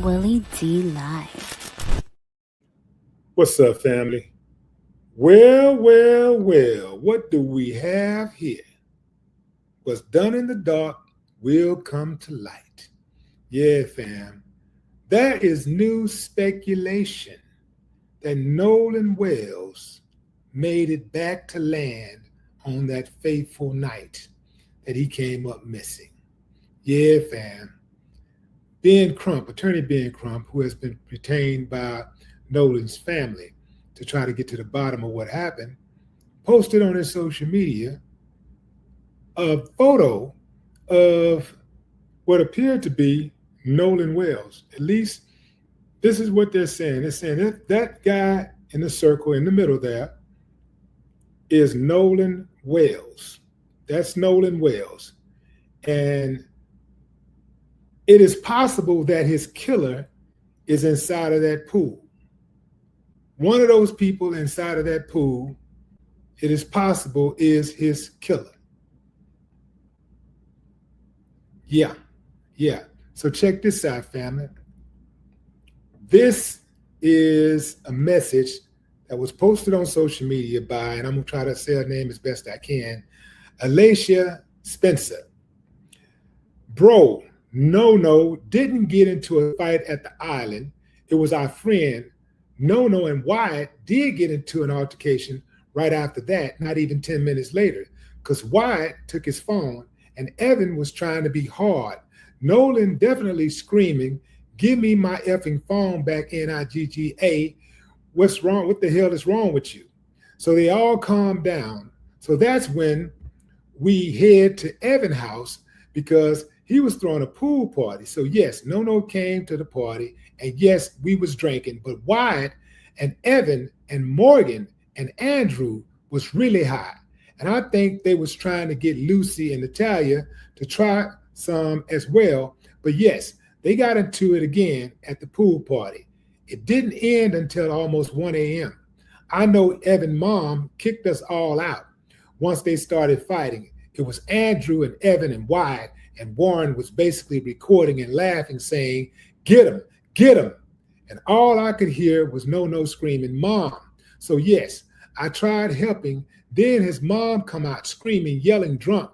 Willie D Live. What's up, family? Well, what do we have here? What's done in the dark will come to light. Yeah, fam. There is new speculation that Nolan Wells made it back to land on that fateful night that he came up missing. Yeah, fam. Ben Crump, attorney Ben Crump, who has been retained by Nolan's family to try to get to the bottom of what happened, posted on his social media a photo of what appeared to be Nolan Wells. At least this is what they're saying. They're saying that guy in the circle in the middle there is Nolan Wells. That's Nolan Wells. And it is possible that his killer is inside of that pool. One of those people inside of that pool, it is possible, is his killer. Yeah. So check this out, family. This is a message that was posted on social media by, and I'm going to try to say her name as best I can, Alicia Spencer. Bro, No didn't get into a fight at the island. It was our friend No and Wyatt did get into an altercation right after that, not even 10 minutes later, because Wyatt took his phone and Evan was trying to be hard. Nolan definitely screaming, "Give me my effing phone back, NIGGA. What's wrong? What the hell is wrong with you?" So they all calmed down. So that's when we head to Evan's house because he was throwing a pool party. So yes, No came to the party, and yes, we was drinking, but Wyatt and Evan and Morgan and Andrew was really high. And I think they was trying to get Lucy and Natalia to try some as well. But yes, they got into it again at the pool party. It didn't end until almost 1 a.m. I know Evan's mom kicked us all out once they started fighting. It was Andrew and Evan and Wyatt, and Warren was basically recording and laughing, saying, "Get him, get him." And all I could hear was No screaming, "Mom." So yes, I tried helping. Then his mom come out screaming, yelling, drunk,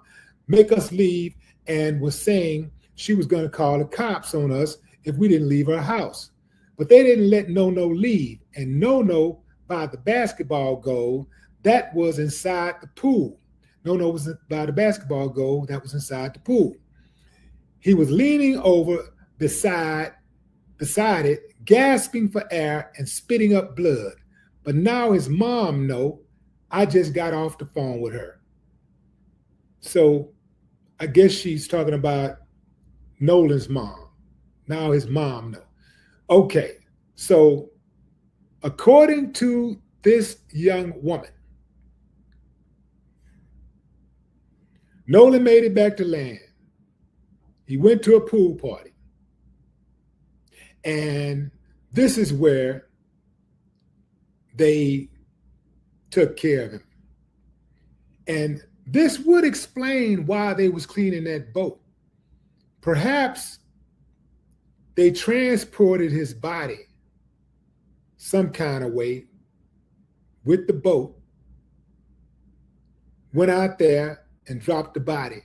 make us leave, and was saying she was going to call the cops on us if we didn't leave her house. But they didn't let No leave. And No, by the basketball goal, that was inside the pool. No was by the basketball goal that was inside the pool. He was leaning over beside it, gasping for air and spitting up blood. But now his mom know. I just got off the phone with her. So I guess she's talking about Nolan's mom. Now his mom know. Okay, so according to this young woman, Nolan made it back to land. He went to a pool party. And this is where they took care of him. And this would explain why they was cleaning that boat. Perhaps they transported his body some kind of way with the boat, went out there and dropped the body,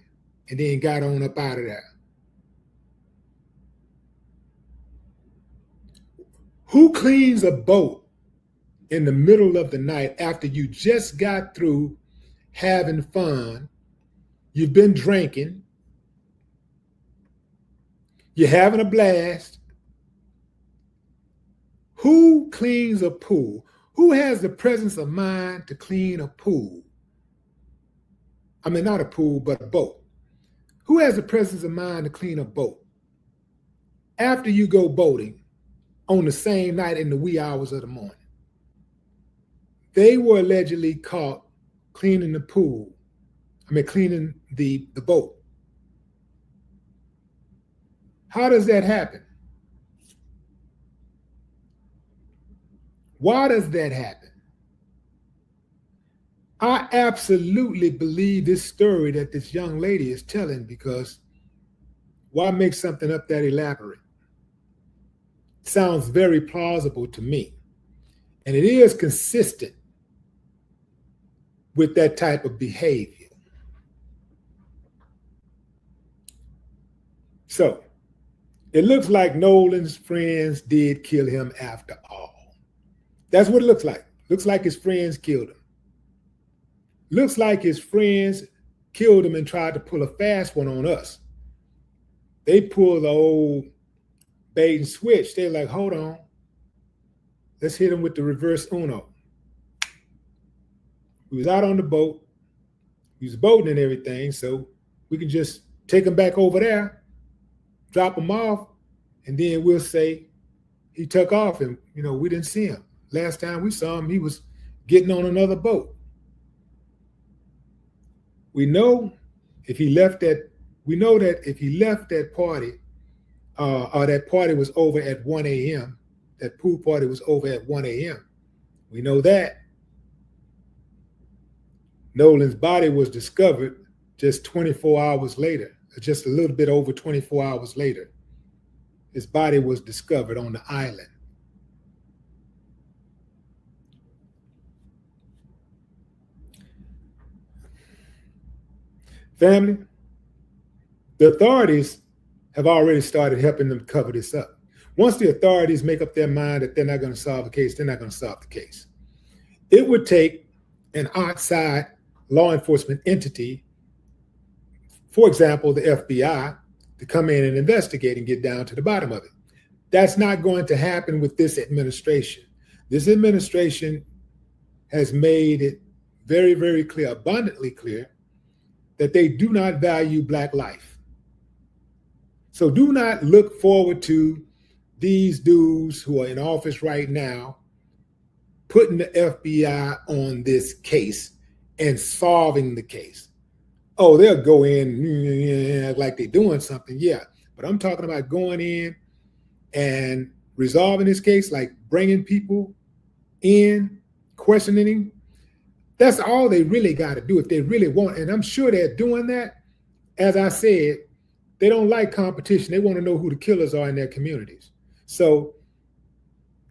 and then got on up out of there. Who cleans a boat in the middle of the night after you just got through having fun? You've been drinking, you're having a blast. Who cleans a pool? Who has the presence of mind to clean a pool? I mean, not a pool, but a boat. Who has the presence of mind to clean a boat after you go boating on the same night in the wee hours of the morning? They were allegedly caught cleaning the pool. Cleaning the boat. How does that happen? Why does that happen? I absolutely believe this story that this young lady is telling, because why make something up that elaborate? sounds very plausible to me. And it is consistent with that type of behavior. So it looks like Nolan's friends did kill him after all. That's what it looks like. Looks like his friends killed him. Looks like his friends killed him and tried to pull a fast one on us. They pulled the old bait and switch. They're like, hold on. Let's hit him with the reverse Uno. We was out on the boat. We was boating and everything, so we can just take him back over there, drop him off, and then we'll say he took off and, we didn't see him. Last time we saw him, he was getting on another boat. We know if he left that, party, or that party was over at 1 a.m., that pool party was over at 1 a.m. We know that. Nolan's body was discovered just 24 hours later, just a little bit over 24 hours later. His body was discovered on the island. Family, the authorities have already started helping them cover this up. Once the authorities make up their mind that they're not going to solve a case, they're not going to solve the case. It would take an outside law enforcement entity, for example, the FBI, to come in and investigate and get down to the bottom of it. That's not going to happen with this administration. This administration has made it very, very clear, abundantly clear, that they do not value Black life. So do not look forward to these dudes who are in office right now putting the FBI on this case and solving the case. Oh, they'll go in like they're doing something, yeah. But I'm talking about going in and resolving this case, like bringing people in, questioning. That's all they really got to do if they really want. And I'm sure they're doing that. As I said, they don't like competition. They want to know who the killers are in their communities. So,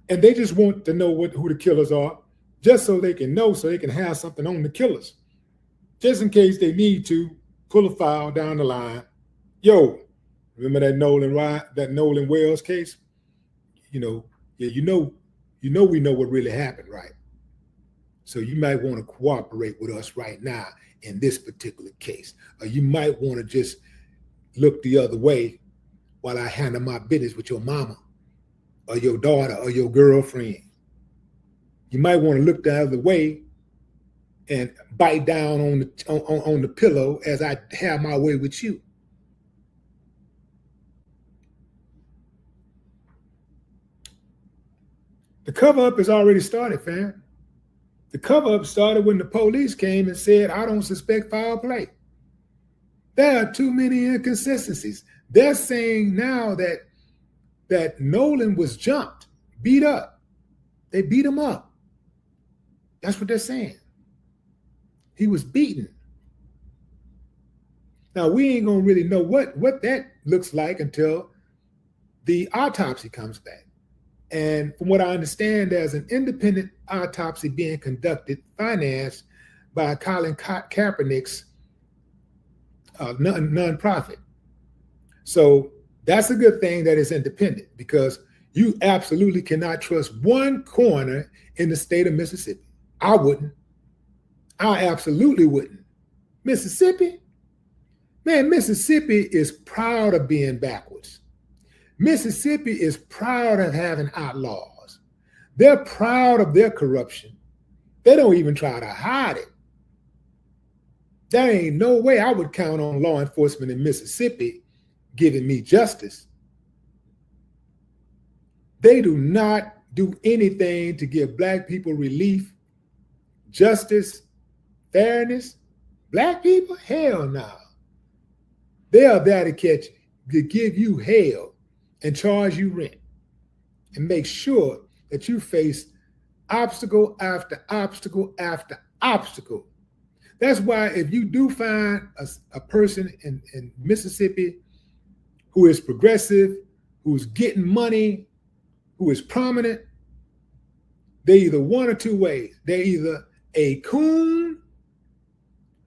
and they just want to know who the killers are, just so they can know, so they can have something on the killers, just in case they need to pull a file down the line. Yo, remember that Nolan Wells case? We know what really happened, right? So you might want to cooperate with us right now in this particular case. Or you might want to just look the other way while I handle my business with your mama or your daughter or your girlfriend. You might want to look the other way and bite down on the pillow as I have my way with you. The cover-up has already started, fam. The cover-up started when the police came and said, I don't suspect foul play. There are too many inconsistencies. They're saying now that Nolan was jumped, beat up. They beat him up. That's what they're saying. He was beaten. Now, we ain't going to really know what that looks like until the autopsy comes back. And from what I understand, there's an independent autopsy being conducted, financed by Colin Kaepernick's nonprofit. So that's a good thing that it's independent, because you absolutely cannot trust one coroner in the state of Mississippi. I wouldn't. I absolutely wouldn't. Mississippi? Man, Mississippi is proud of being backwards. Mississippi is proud of having outlaws. They're proud of their corruption. They don't even try to hide it. There ain't no way I would count on law enforcement in Mississippi giving me justice. They do not do anything to give Black people relief, justice, fairness. Black people? Hell no. They are there to catch you, to give you hell and charge you rent and make sure that you face obstacle after obstacle after obstacle. That's why if you do find a person in Mississippi who is progressive, who's getting money, who is prominent, they're either one or two ways. They're either a coon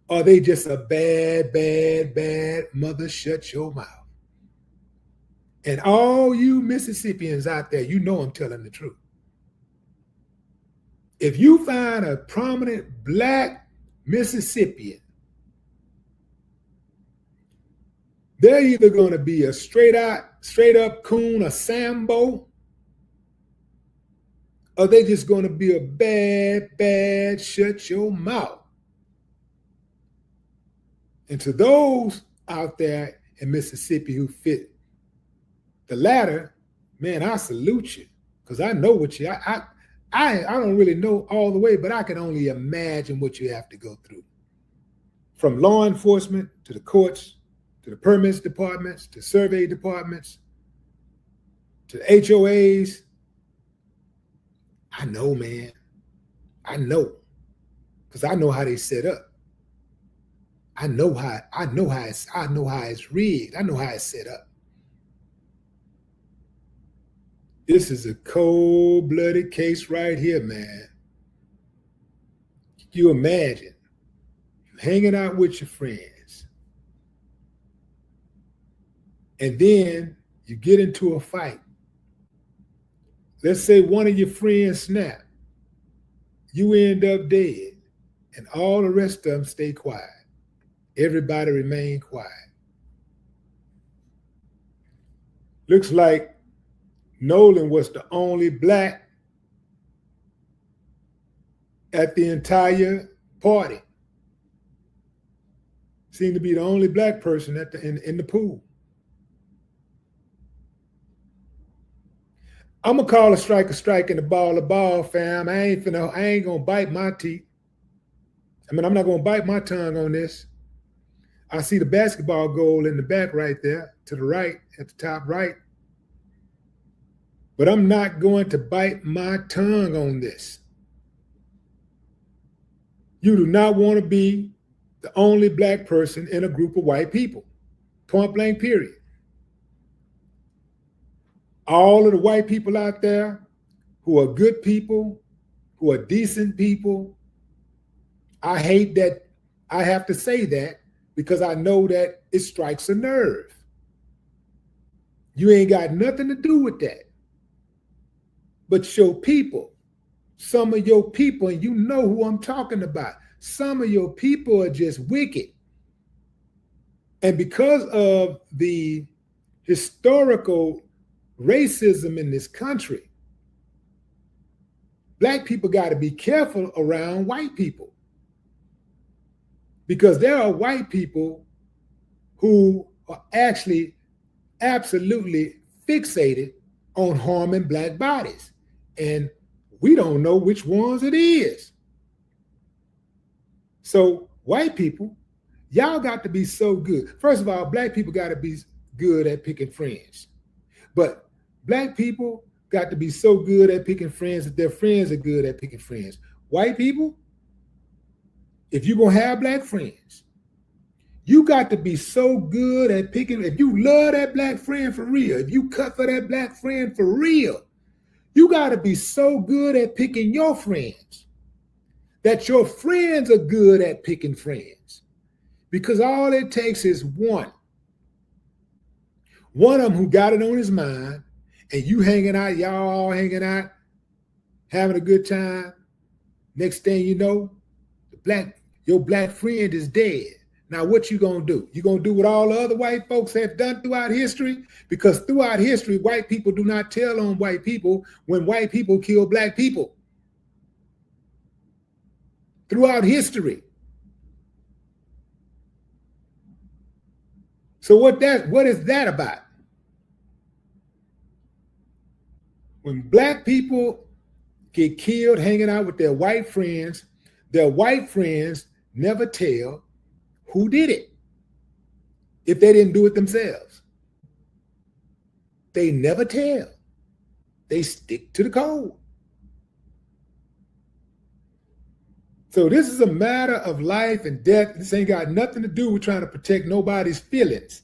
or they just a bad mother shut your mouth. And all you Mississippians out there, you know I'm telling the truth. If you find a prominent black Mississippian, they're either going to be a straight up coon, a Sambo, or they just going to be a bad shut your mouth. And to those out there in Mississippi who fit the latter, man, I salute you, because I know what you, I don't really know all the way, but I can only imagine what you have to go through. From law enforcement to the courts, to the permits departments, to survey departments, to the HOAs. I know, man. I know, because I know how they set up. I know how it's rigged. I know how it's set up. This is a cold-blooded case right here, man. Can you imagine hanging out with your friends, and then you get into a fight? Let's say one of your friends snap. You end up dead, and all the rest of them stay quiet. Everybody remain quiet. Looks like Nolan was the only black at the entire party. Seemed to be the only black person at in the pool. I'm gonna call a strike and a ball, fam. I ain't gonna bite my teeth. I'm not gonna bite my tongue on this. I see the basketball goal in the back right there, to the right, at the top right. But I'm not going to bite my tongue on this. You do not want to be the only black person in a group of white people. Point blank, period. All of the white people out there who are good people, who are decent people, I hate that I have to say that, because I know that it strikes a nerve. You ain't got nothing to do with that. But your people, some of your people, and you know who I'm talking about, some of your people are just wicked. And because of the historical racism in this country, black people got to be careful around white people. Because there are white people who are actually absolutely fixated on harming black bodies. And we don't know which ones it is. So white people, y'all got to be so good. First of all, black people got to be good at picking friends. But black people got to be so good at picking friends that their friends are good at picking friends. White people, if you're going to have black friends, you got to be so good at picking. If you love that black friend for real, if you cut for that black friend for real, you got to be so good at picking your friends that your friends are good at picking friends. Because all it takes is one of them who got it on his mind, and you hanging out, y'all all hanging out, having a good time. Next thing you know, your black friend is dead. Now, what you gonna do? You gonna do what all the other white folks have done throughout history? Because throughout history, white people do not tell on white people when white people kill black people. Throughout history. So what is that about? When black people get killed hanging out with their white friends never tell who did it if they didn't do it themselves. They never tell. They stick to the code. So this is a matter of life and death. This ain't got nothing to do with trying to protect nobody's feelings.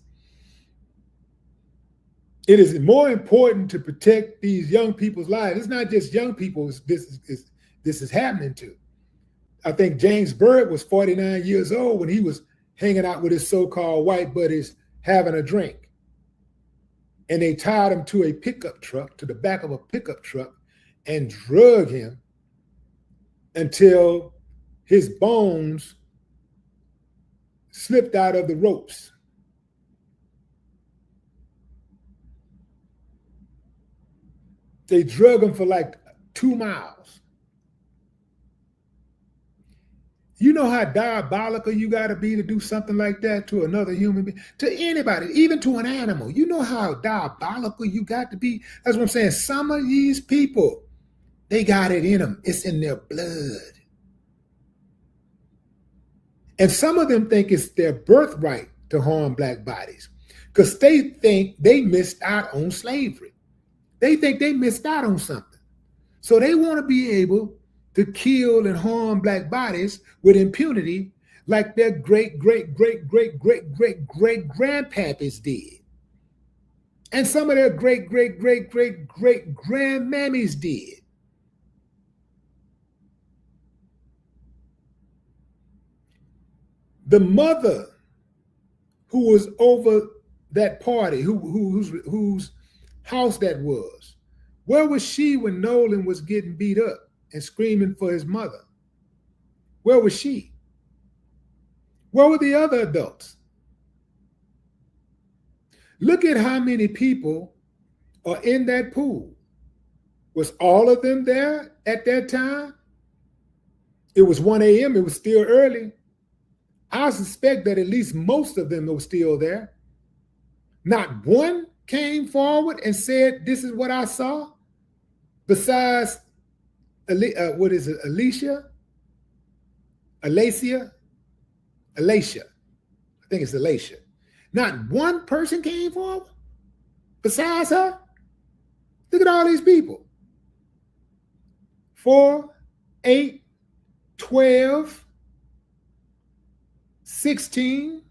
It is more important to protect these young people's lives. It's not just young people this is happening to. I think James Byrd was 49 years old when he was hanging out with his so-called white buddies having a drink. And they tied him to a pickup truck, to the back of a pickup truck, and drug him until his bones slipped out of the ropes. They drug him for like 2 miles. You know how diabolical you got to be to do something like that to another human being, to anybody, even to an animal. You know how diabolical you got to be. That's what I'm saying. Some of these people, they got it in them. It's in their blood. And some of them think it's their birthright to harm black bodies because they think they missed out on slavery. They think they missed out on something. So they want to be able to kill and harm black bodies with impunity like their great grandpappies did. And some of their great grandmammies did. The mother who was over that party, whose house that was, where was she when Nolan was getting beat up and screaming for his mother? Where was she? Where were the other adults? Look at how many people are in that pool. Was all of them there at that time? It was 1 a.m. It was still early. I suspect that at least most of them were still there. Not one came forward and said, this is what I saw. Besides, what is it, Alicia? I think it's Alicia. Not one person came forward besides her. Look at all these people. 4, 8, 12, 16.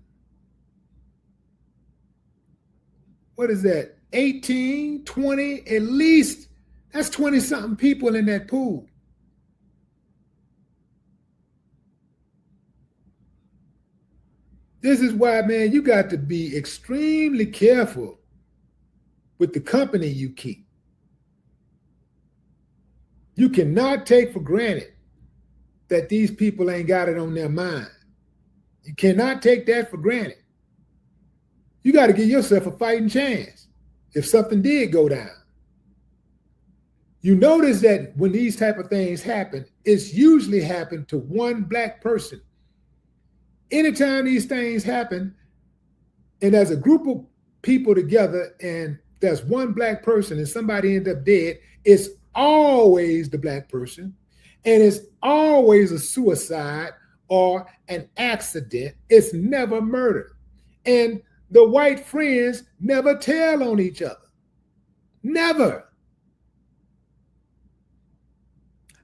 What is that? 18, 20, at least. That's 20-something people in that pool. This is why, man, you got to be extremely careful with the company you keep. You cannot take for granted that these people ain't got it on their mind. You cannot take that for granted. You got to give yourself a fighting chance if something did go down. You notice that when these type of things happen, it's usually happened to one black person. Anytime these things happen, and there's a group of people together, and there's one black person and somebody ends up dead, it's always the black person, and it's always a suicide or an accident. It's never murder. And the white friends never tell on each other. Never.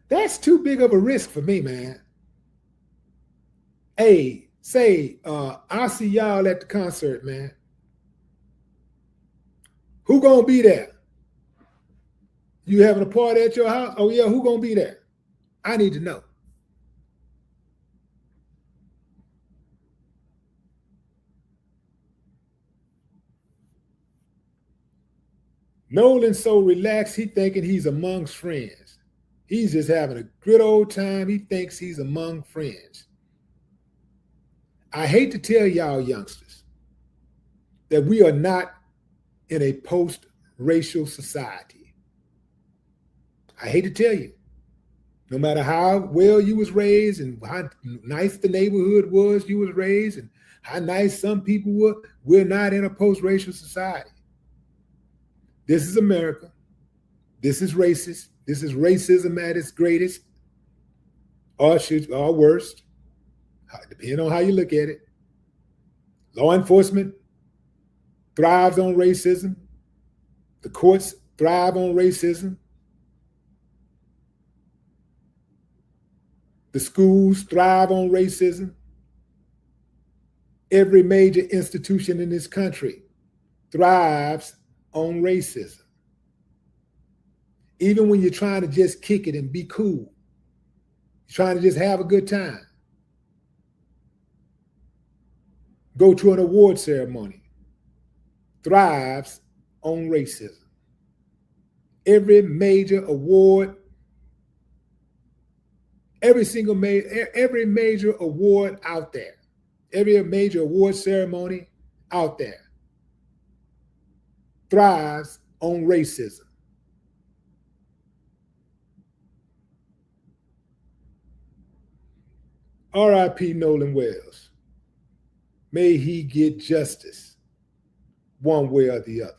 That's too big of a risk for me, man. Hey, say, I'll see y'all at the concert, man. Who gonna be there? You having a party at your house? Oh yeah, who gonna be there? I need to know. Nolan's so relaxed, he thinking he's amongst friends. He's just having a good old time. He thinks he's among friends. I hate to tell y'all youngsters that we are not in a post-racial society. I hate to tell you, no matter how well you was raised and how nice the neighborhood was you was raised and how nice some people were, we're not in a post-racial society. This is America. This is racist. This is racism at its greatest or worst, depending on how you look at it. Law enforcement thrives on racism. The courts thrive on racism. The schools thrive on racism. Every major institution in this country thrives on racism. Even when you're trying to just kick it and be cool, you're trying to just have a good time. Go to an award ceremony, thrives on racism. Every major award, every major award out there, every major award ceremony out there thrives on racism. R.I.P. Nolan Wells. May he get justice one way or the other.